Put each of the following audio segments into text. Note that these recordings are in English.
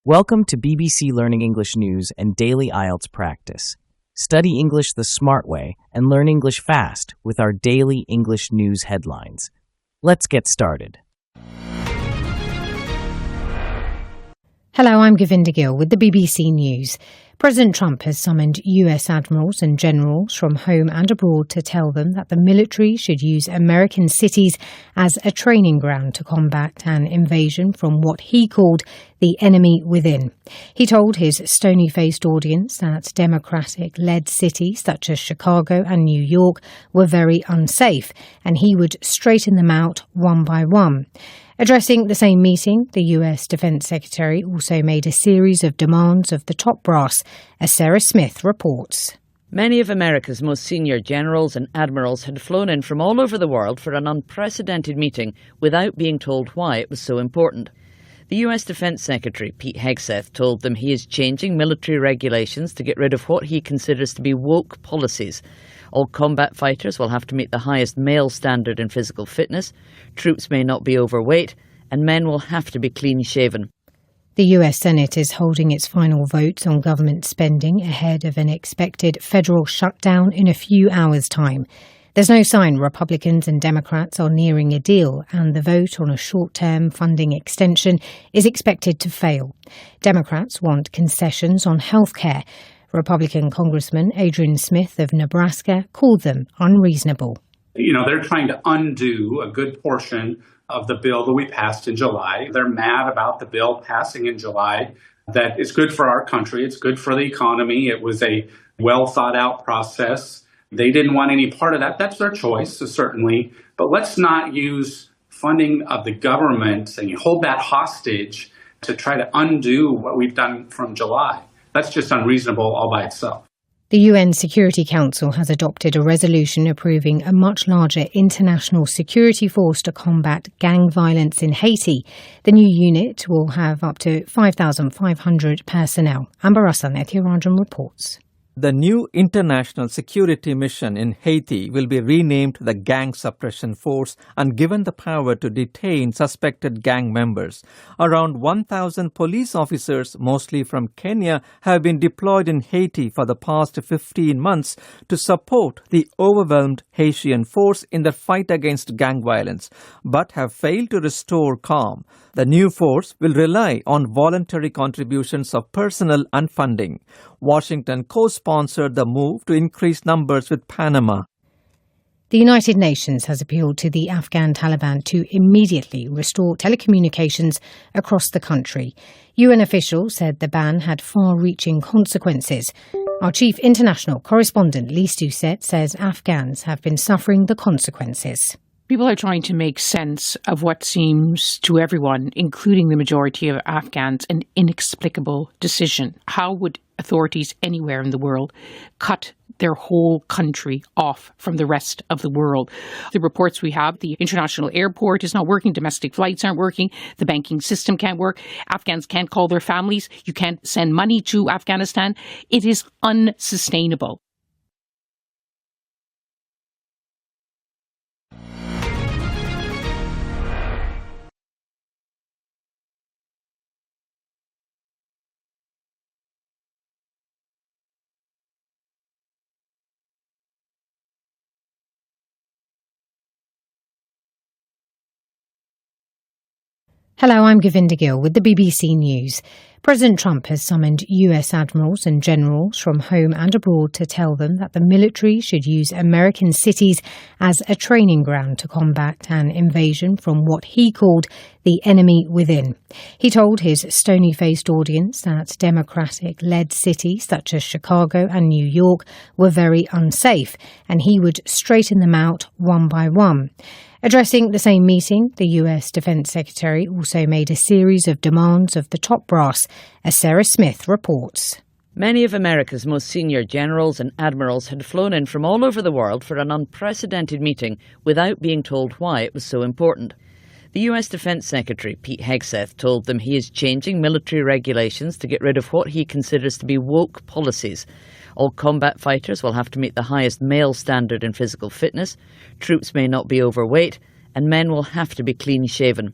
Welcome to BBC Learning English News and Daily IELTS Practice. Study English the smart way and learn English fast with our daily English news headlines. Let's get started. Hello, I'm Govinda Gill with the BBC News. President Trump has summoned US admirals and generals from home and abroad to tell them that the military should use American cities as a training ground to combat an invasion from what he called the enemy within. He told his stony-faced audience that Democratic-led cities such as Chicago and New York were very unsafe, and he would straighten them out one by one. Addressing the same meeting, the US Defense Secretary also made a series of demands of the top brass, as Sarah Smith reports. Many of America's most senior generals and admirals had flown in from all over the world for an unprecedented meeting without being told why it was so important. The US Defense Secretary, Pete Hegseth, told them he is changing military regulations to get rid of what he considers to be woke policies. All combat fighters will have to meet the highest male standard in physical fitness, troops may not be overweight, and men will have to be clean-shaven. The US Senate is holding its final votes on government spending ahead of an expected federal shutdown in a few hours' time. There's no sign Republicans and Democrats are nearing a deal, and the vote on a short-term funding extension is expected to fail. Democrats want concessions on health care. Republican Congressman Adrian Smith of Nebraska called them unreasonable. They're trying to undo a good portion of the bill that we passed in July. They're mad about the bill passing in July. That is good for our country. It's good for the economy. It was a well-thought-out process. They didn't want any part of that. That's their choice, certainly. But let's not use funding of the government and hold that hostage to try to undo what we've done from July. That's just unreasonable all by itself. The UN Security Council has adopted a resolution approving a much larger international security force to combat gang violence in Haiti. The new unit will have up to 5,500 personnel. Amber Hassan, Ethioranjan reports. The new international security mission in Haiti will be renamed the Gang Suppression Force and given the power to detain suspected gang members. Around 1,000 police officers, mostly from Kenya, have been deployed in Haiti for the past 15 months to support the overwhelmed Haitian force in the fight against gang violence, but have failed to restore calm. The new force will rely on voluntary contributions of personnel and funding. Washington co-sponsored the move to increase numbers with Panama. The United Nations has appealed to the Afghan Taliban to immediately restore telecommunications across the country. UN officials said the ban had far-reaching consequences. Our chief international correspondent, Lise Doucet, says Afghans have been suffering the consequences. People are trying to make sense of what seems to everyone, including the majority of Afghans, an inexplicable decision. How would authorities anywhere in the world cut their whole country off from the rest of the world? The reports we have, the international airport is not working, domestic flights aren't working, the banking system can't work, Afghans can't call their families, you can't send money to Afghanistan. It is unsustainable. Hello, I'm Govinda Gill with the BBC News. President Trump has summoned US admirals and generals from home and abroad to tell them that the military should use American cities as a training ground to combat an invasion from what he called the enemy within. He told his stony-faced audience that Democratic-led cities such as Chicago and New York were very unsafe, and he would straighten them out one by one. Addressing the same meeting, the US Defense Secretary also made a series of demands of the top brass, as Sarah Smith reports. Many of America's most senior generals and admirals had flown in from all over the world for an unprecedented meeting without being told why it was so important. The US Defense Secretary, Pete Hegseth, told them he is changing military regulations to get rid of what he considers to be woke policies. All combat fighters will have to meet the highest male standard in physical fitness, troops may not be overweight, and men will have to be clean-shaven.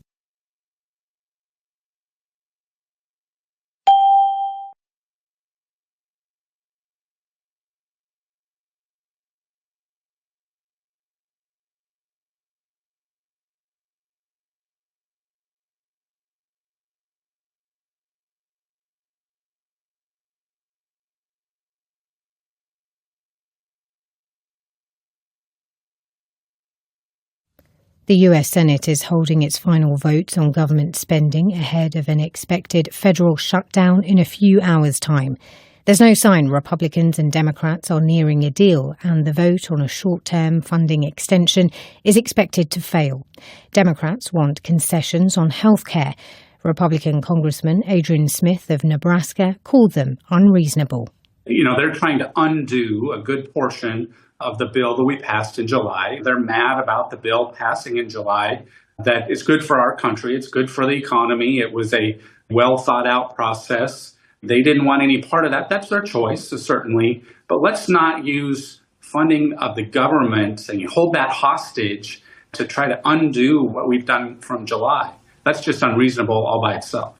The US Senate is holding its final votes on government spending ahead of an expected federal shutdown in a few hours' time. There's no sign Republicans and Democrats are nearing a deal, and the vote on a short-term funding extension is expected to fail. Democrats want concessions on health care. Republican Congressman Adrian Smith of Nebraska called them unreasonable. They're trying to undo a good portion of the bill that we passed in July. They're mad about the bill passing in July. That is good for our country. It's good for the economy. It was a well thought out process. They didn't want any part of that. That's their choice, certainly. But let's not use funding of the government and hold that hostage to try to undo what we've done from July. That's just unreasonable all by itself.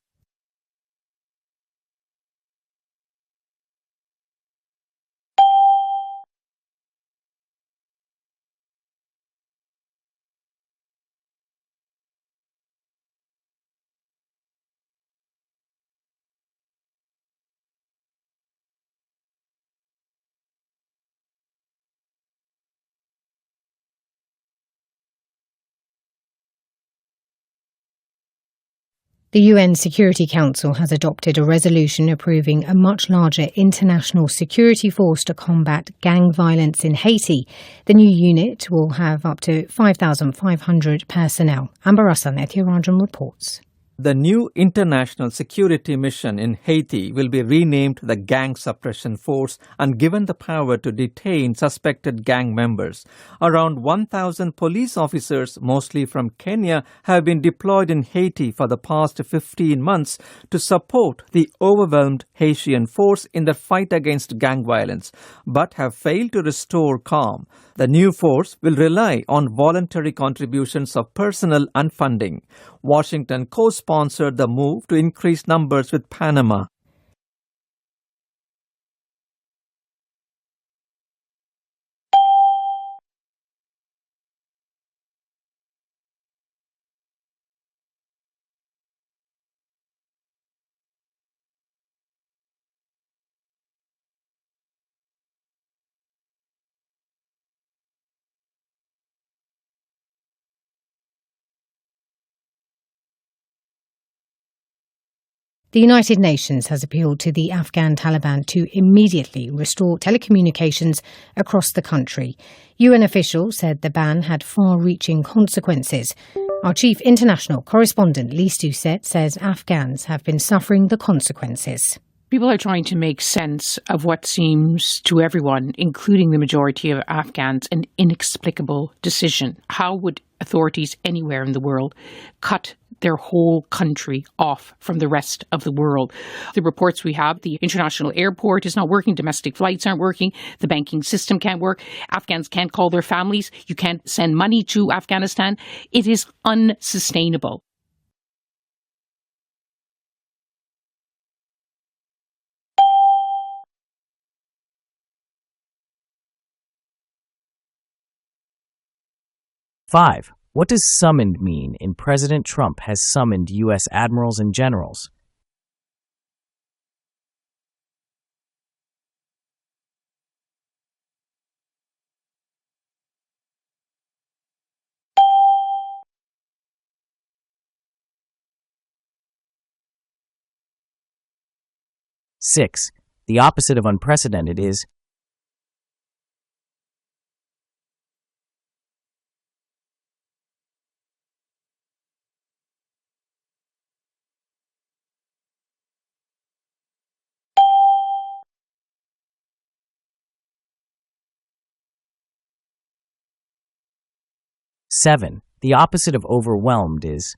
The UN Security Council has adopted a resolution approving a much larger international security force to combat gang violence in Haiti. The new unit will have up to 5,500 personnel. Amber Hassan, Ethioranjan reports. The new international security mission in Haiti will be renamed the Gang Suppression Force and given the power to detain suspected gang members. Around 1,000 police officers, mostly from Kenya, have been deployed in Haiti for the past 15 months to support the overwhelmed Haitian force in the fight against gang violence, but have failed to restore calm. The new force will rely on voluntary contributions of personnel and funding. Washington co-sponsored the move to increase numbers with Panama. The United Nations has appealed to the Afghan Taliban to immediately restore telecommunications across the country. UN officials said the ban had far-reaching consequences. Our chief international correspondent, Lise Doucette, says Afghans have been suffering the consequences. People are trying to make sense of what seems to everyone, including the majority of Afghans, an inexplicable decision. How would authorities anywhere in the world cut their whole country off from the rest of the world? The reports we have, the international airport is not working, domestic flights aren't working, the banking system can't work, Afghans can't call their families, you can't send money to Afghanistan. It is unsustainable. Five. What does summoned mean in President Trump has summoned U.S. admirals and generals? Six. The opposite of unprecedented is seven. The opposite of overwhelmed is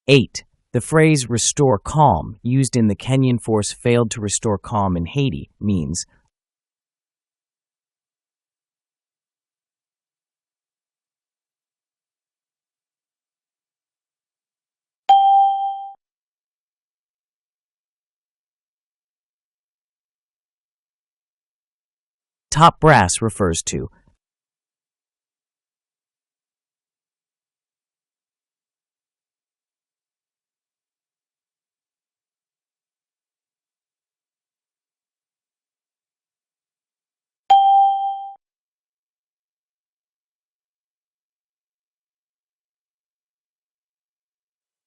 eight. The phrase restore calm, used in the Kenyan force failed to restore calm in Haiti, means Top brass refers to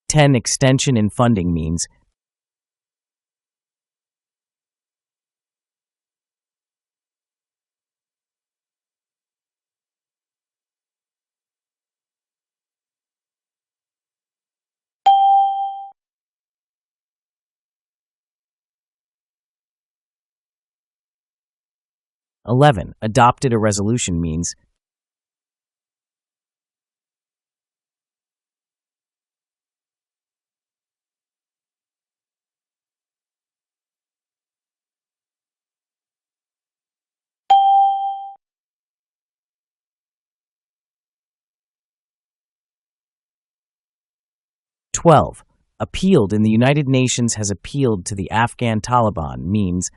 10. Extension in funding means 11. Adopted a resolution means 12. Appealed in the United Nations has appealed to the Afghan Taliban means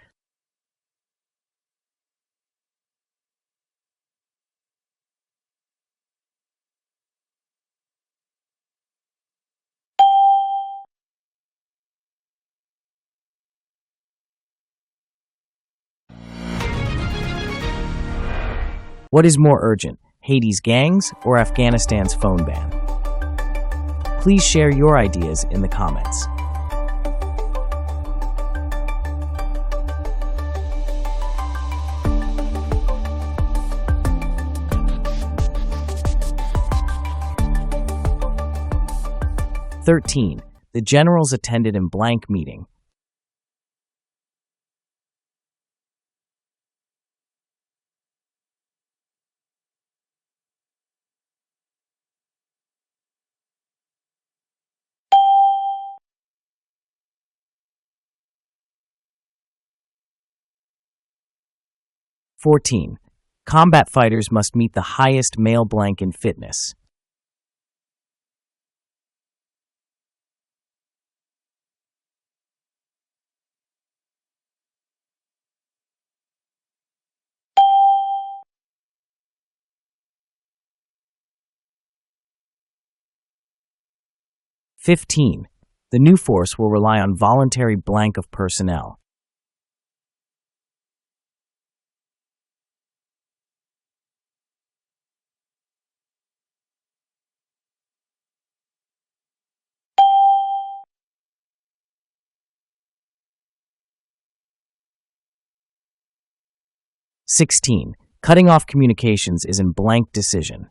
'What is more urgent, Haiti's gangs or Afghanistan's phone ban?' Please share your ideas in the comments. "13. The generals attended in blank meeting. 14. Combat fighters must meet the highest male blank in fitness. 15. The new force will rely on voluntary blank of personnel. 16. Cutting off communications is in blank decision.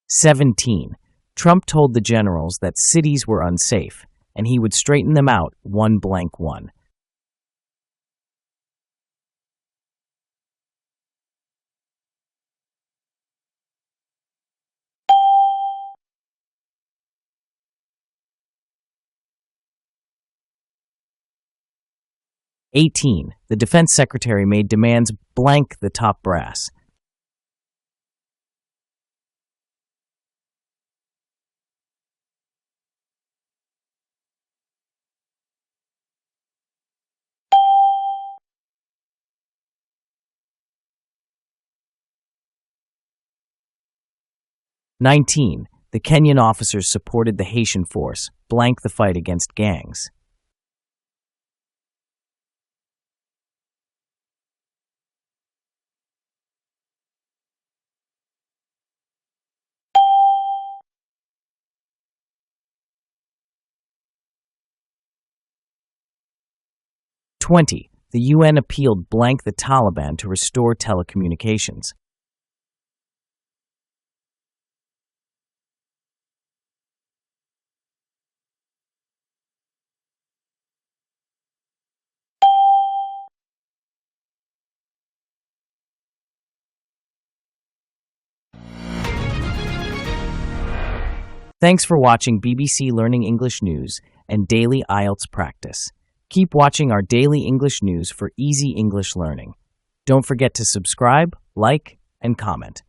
17. Trump told the generals that cities were unsafe, and he would straighten them out 1-1. 18. The defense secretary made demands blank the top brass. 19. The Kenyan officers supported the Haitian force, blank the fight against gangs. 20. The UN appealed blank the Taliban to restore telecommunications. 'Thanks for watching BBC Learning English News and Daily IELTS Practice. Keep watching our daily English news for easy English learning. Don't forget to subscribe, like, and comment.